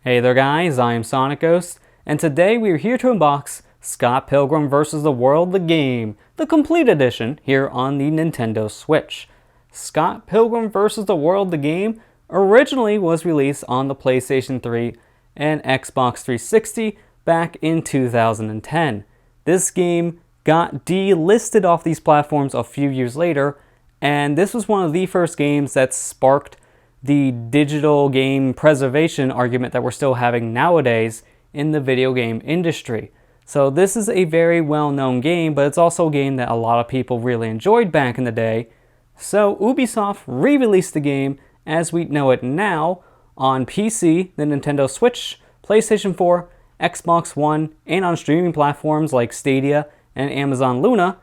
Hey there guys, I am SonicGhost, and today we are here to unbox Scott Pilgrim vs. the World the game, the complete edition, here on the Nintendo Switch. Scott Pilgrim vs. the World the game originally was released on the PlayStation 3 and Xbox 360 back in 2010. This game got delisted off these platforms a few years later, and this was one of the first games that sparked the digital game preservation argument that we're still having nowadays in the video game industry. So this is a very well-known game, but it's also a game that a lot of people really enjoyed back in the day. So Ubisoft re-released the game as we know it now on PC, the Nintendo Switch, PlayStation 4, Xbox One, and on streaming platforms like Stadia and Amazon Luna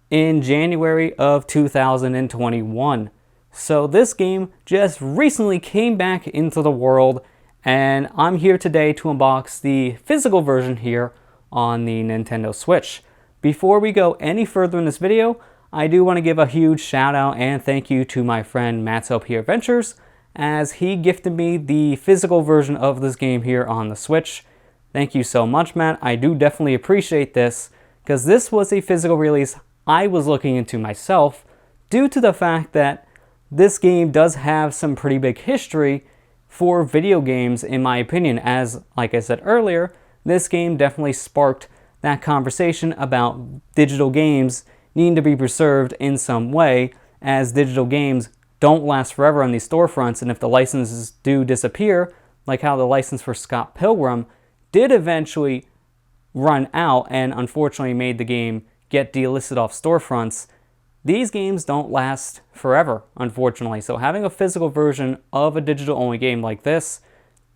in January of 2021. So this game just recently came back into the world, and I'm here today to unbox the physical version here on the Nintendo Switch. Before we go any further in this video, I do want to give a huge shout out and thank you to my friend Matt's LP Adventures, as he gifted me the physical version of this game here on the Switch. Thank you so much, Matt. I do definitely appreciate this, because this was a physical release I was looking into myself due to the fact that this game does have some pretty big history for video games, in my opinion, as, like I said earlier, this game definitely sparked that conversation about digital games needing to be preserved in some way, as digital games don't last forever on these storefronts, and if the licenses do disappear, like how the license for Scott Pilgrim did eventually run out and unfortunately made the game get delisted off storefronts, these games don't last forever, unfortunately. So having a physical version of a digital-only game like this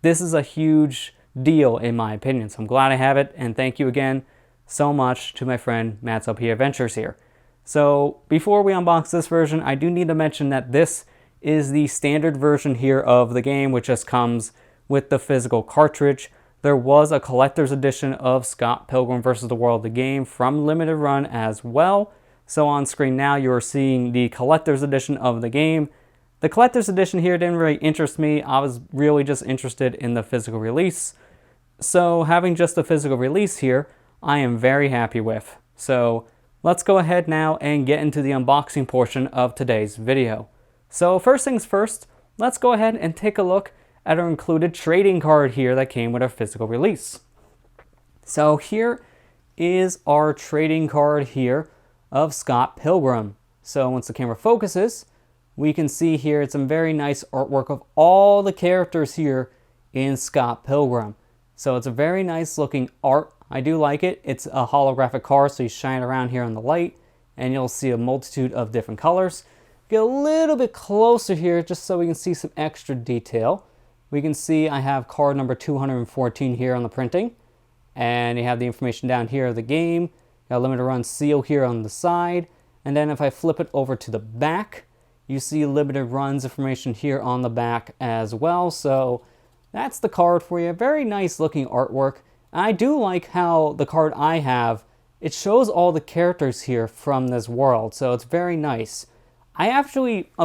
is a huge deal in my opinion. So I'm glad I have it, and thank you again so much to my friend Matt's LP Adventures here. So before we unbox this version, I do need to mention that this is the standard version here of the game, which just comes with the physical cartridge. There was a collector's edition of Scott Pilgrim vs. the World the game from Limited Run as well. So on screen now you are seeing the collector's edition of the game. The collector's edition here didn't really interest me. I was really just interested in the physical release. So having just the physical release here, I am very happy with. So let's go ahead now and get into the unboxing portion of today's video. So first things first, let's go ahead and take a look at our included trading card here that came with our physical release. So here is our trading card here of Scott Pilgrim. So once the camera focuses, we can see here it's some very nice artwork of all the characters here in Scott Pilgrim. So it's a very nice looking art. I do like it. It's a holographic card, so you shine around here on the light and you'll see a multitude of different colors. Get a little bit closer here just so we can see some extra detail. We can see I have card number 214 here on the printing, and you have the information down here of the game. Got a limited run seal here on the side, and then if I flip it over to the back, you see limited runs information here on the back as well. So that's the card for you. Very nice looking artwork. I do like how the card I have, it shows all the characters here from this world, so it's very nice. I've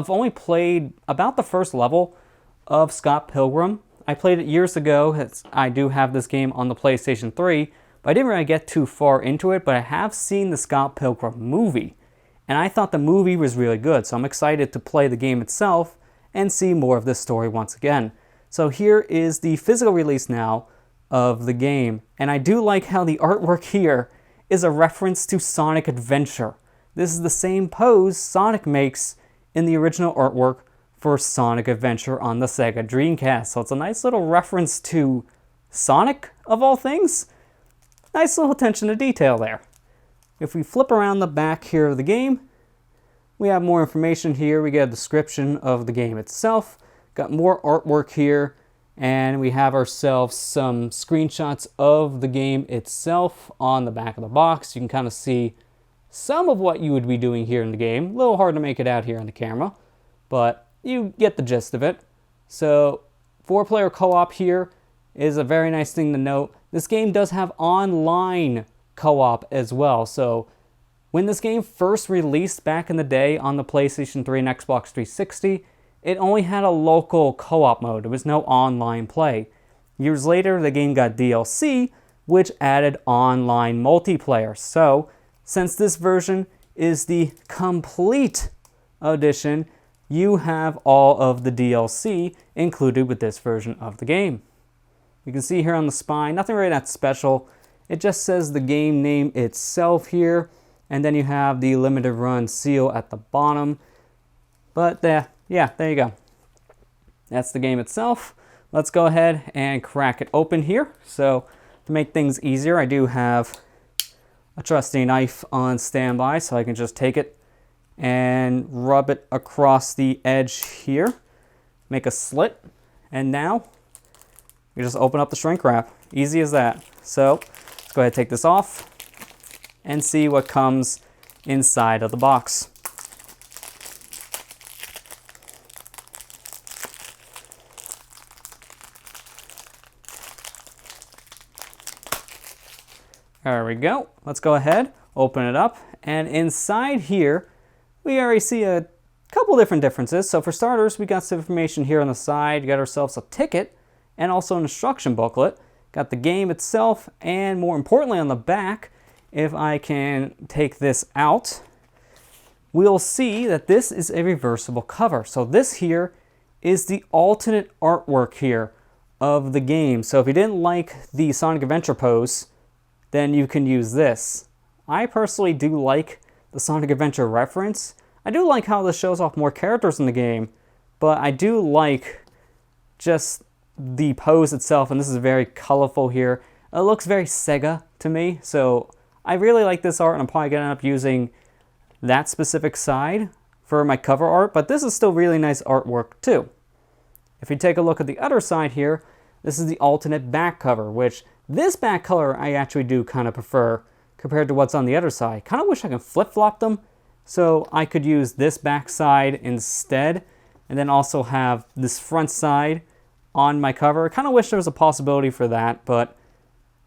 only played about the first level of Scott Pilgrim. I played it years ago. I do have this game on the PlayStation 3, but I didn't really get too far into it, but I have seen the Scott Pilgrim movie, and I thought the movie was really good, so I'm excited to play the game itself and see more of this story once again. So here is the physical release now of the game, and I do like how the artwork here is a reference to Sonic Adventure. This is the same pose Sonic makes in the original artwork for Sonic Adventure on the Sega Dreamcast. So it's a nice little reference to Sonic, of all things. Nice little attention to detail there. If we flip around the back here of the game, we have more information here. We get a description of the game itself. Got more artwork here, and we have ourselves some screenshots of the game itself on the back of the box. You can kind of see some of what you would be doing here in the game. A little hard to make it out here on the camera, but you get the gist of it. So 4-player co-op here is a very nice thing to note. This game does have online co-op as well. So when this game first released back in the day on the PlayStation 3 and Xbox 360, it only had a local co-op mode. There was no online play. Years later, the game got DLC, which added online multiplayer. So, since this version is the complete edition, you have all of the DLC included with this version of the game. You can see here on the spine, nothing really that special. It just says the game name itself here, and then you have the limited run seal at the bottom. But yeah, there you go. That's the game itself. Let's go ahead and crack it open here. So to make things easier, I do have a trusty knife on standby, so I can just take it and rub it across the edge here, make a slit, and now you just open up the shrink wrap. Easy as that. So let's go ahead and take this off and see what comes inside of the box. There we go. Let's go ahead, open it up, and inside here we already see a couple different differences. So for starters, we got some information here on the side. We got ourselves a ticket and also an instruction booklet. Got the game itself, and more importantly on the back, if I can take this out, we'll see that this is a reversible cover. So this here is the alternate artwork here of the game. So if you didn't like the Sonic Adventure pose, then you can use this. I personally do like the Sonic Adventure reference. I do like how this shows off more characters in the game, but I do like just the pose itself, and this is very colorful here. It looks very Sega to me, so I really like this art, and I'm probably going to end up using that specific side for my cover art, but this is still really nice artwork too. If you take a look at the other side here, this is the alternate back cover, which this back color I actually do kind of prefer compared to what's on the other side. Kind of wish I could flip-flop them, so I could use this back side instead, and then also have this front side on my cover. I kind of wish there was a possibility for that, but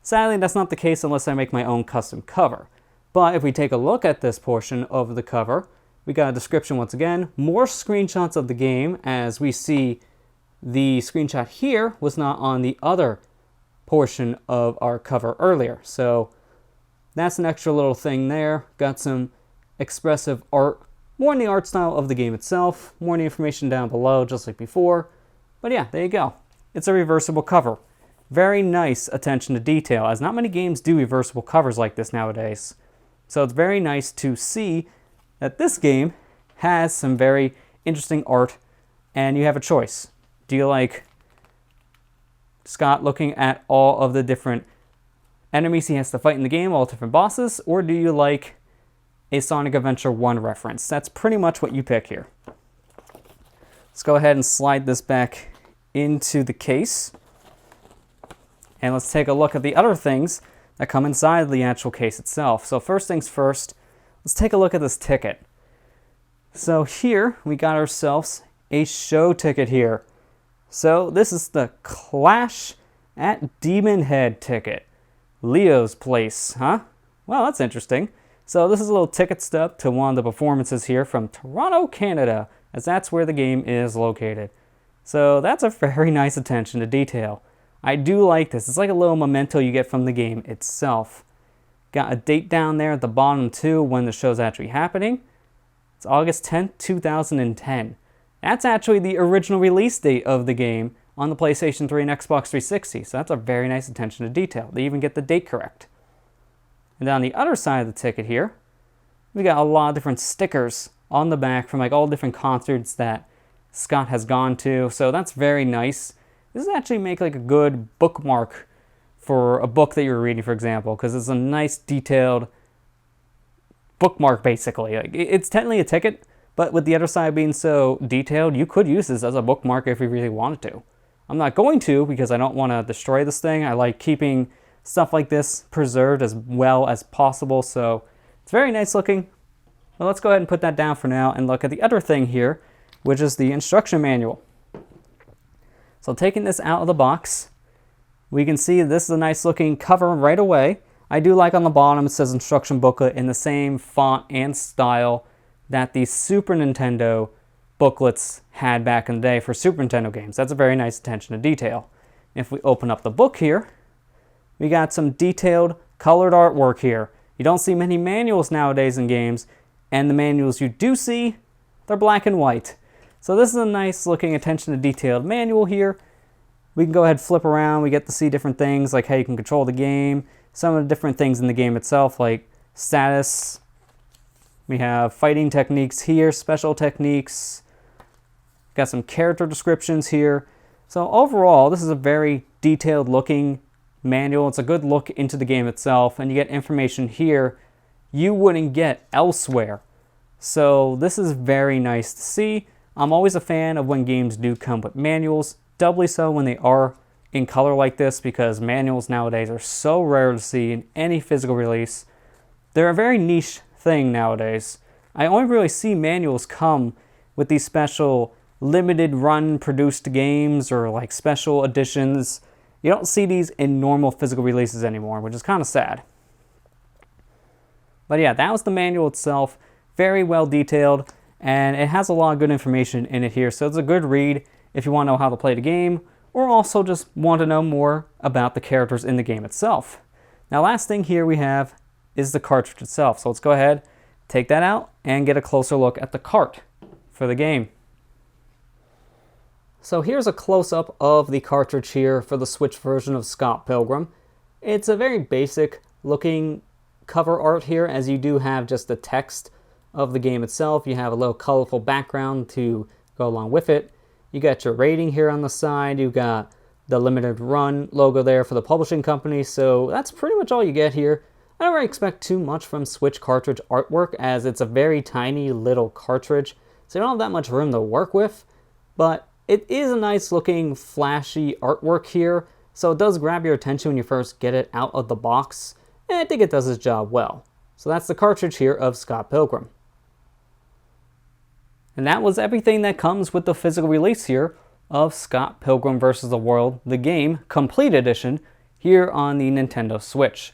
sadly that's not the case unless I make my own custom cover. But if we take a look at this portion of the cover, we got a description once again, more screenshots of the game, as we see the screenshot here was not on the other portion of our cover earlier. So that's an extra little thing there. Got some expressive art, more in the art style of the game itself, more in the information down below just like before. But yeah, there you go. It's a reversible cover. Very nice attention to detail, as not many games do reversible covers like this nowadays. So it's very nice to see that this game has some very interesting art, and you have a choice. Do you like Scott looking at all of the different enemies he has to fight in the game, all different bosses, or do you like a Sonic Adventure 1 reference? That's pretty much what you pick here. Let's go ahead and slide this back into the case. And let's take a look at the other things that come inside the actual case itself. So first things first, let's take a look at this ticket. So here we got ourselves a show ticket here. So this is the Clash at Demon Head ticket. Leo's place, huh? Well, that's interesting. So this is a little ticket stub to one of the performances here from Toronto, Canada, as that's where the game is located. So that's a very nice attention to detail. I do like this. It's like a little memento you get from the game itself. Got a date down there at the bottom too when the show's actually happening. It's August 10th, 2010. That's actually the original release date of the game on the PlayStation 3 and Xbox 360. So that's a very nice attention to detail. They even get the date correct. And on the other side of the ticket here, we got a lot of different stickers on the back from like all different concerts that Scott has gone to. So that's very nice. This is actually make like a good bookmark for a book that you're reading, for example, because it's a nice detailed bookmark basically. Like, it's technically a ticket, but with the other side being so detailed, you could use this as a bookmark if you really wanted to. I'm not going to because I don't want to destroy this thing. I like keeping stuff like this preserved as well as possible, so it's very nice looking. Well, let's go ahead and put that down for now and look at the other thing here, which is the instruction manual. So taking this out of the box, we can see this is a nice looking cover right away. I do like on the bottom it says instruction booklet in the same font and style that the Super Nintendo booklets had back in the day for Super Nintendo games. That's a very nice attention to detail. If we open up the book here, we got some detailed colored artwork here. You don't see many manuals nowadays in games, and the manuals you do see, they're black and white. So this is a nice looking attention to detailed manual here. We can go ahead and flip around. We get to see different things like how you can control the game, some of the different things in the game itself like status. We have fighting techniques here, special techniques. Got some character descriptions here. So overall, this is a very detailed looking manual. It's a good look into the game itself, and you get information here you wouldn't get elsewhere. So this is very nice to see. I'm always a fan of when games do come with manuals, doubly so when they are in color like this, because manuals nowadays are so rare to see in any physical release. They're a very niche thing nowadays. I only really see manuals come with these special limited run produced games or like special editions. You don't see these in normal physical releases anymore, which is kind of sad. But yeah, that was the manual itself. Very well detailed, and it has a lot of good information in it here. So it's a good read if you want to know how to play the game, or also just want to know more about the characters in the game itself. Now, last thing here we have is the cartridge itself. So let's go ahead, take that out, and get a closer look at the cart for the game. So here's a close-up of the cartridge here for the Switch version of Scott Pilgrim. It's a very basic looking cover art here, as you do have just the text of the game itself. You have a little colorful background to go along with it. You got your rating here on the side. You got the limited run logo there for the publishing company. So that's pretty much all you get here. I don't really expect too much from Switch cartridge artwork, as it's a very tiny little cartridge, so you don't have that much room to work with, but it is a nice looking flashy artwork here, so it does grab your attention when you first get it out of the box, and I think it does its job well. So that's the cartridge here of Scott Pilgrim. And that was everything that comes with the physical release here of Scott Pilgrim vs. the World, the game, Complete Edition, here on the Nintendo Switch.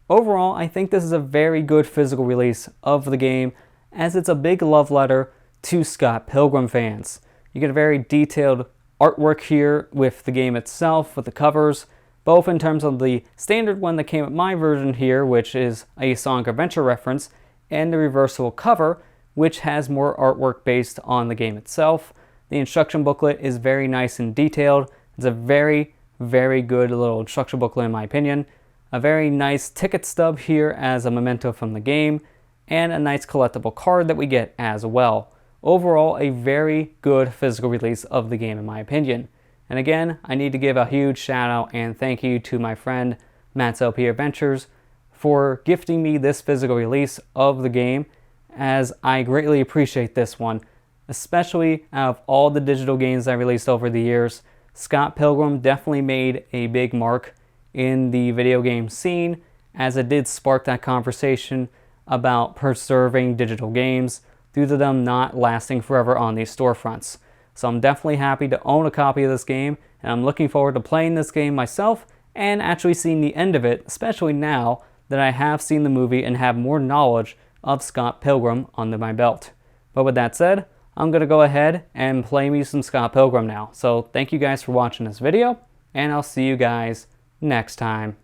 Overall, I think this is a very good physical release of the game, as it's a big love letter to Scott Pilgrim fans. You get a very detailed artwork here with the game itself, with the covers, both in terms of the standard one that came with my version here, which is a Sonic Adventure reference, and the reversible cover, which has more artwork based on the game itself. The instruction booklet is very nice and detailed. It's a very, very good little instruction booklet in my opinion. A very nice ticket stub here as a memento from the game, and a nice collectible card that we get as well. Overall, a very good physical release of the game in my opinion. And again, I need to give a huge shout out and thank you to my friend Matt's LP Adventures for gifting me this physical release of the game, as I greatly appreciate this one. Especially out of all the digital games I released over the years, Scott Pilgrim definitely made a big mark in the video game scene, as it did spark that conversation about preserving digital games due to them not lasting forever on these storefronts. So I'm definitely happy to own a copy of this game, and I'm looking forward to playing this game myself and actually seeing the end of it, especially now that I have seen the movie and have more knowledge of Scott Pilgrim under my belt. But with that said, I'm going to go ahead and play me some Scott Pilgrim now. So thank you guys for watching this video, and I'll see you guys next time.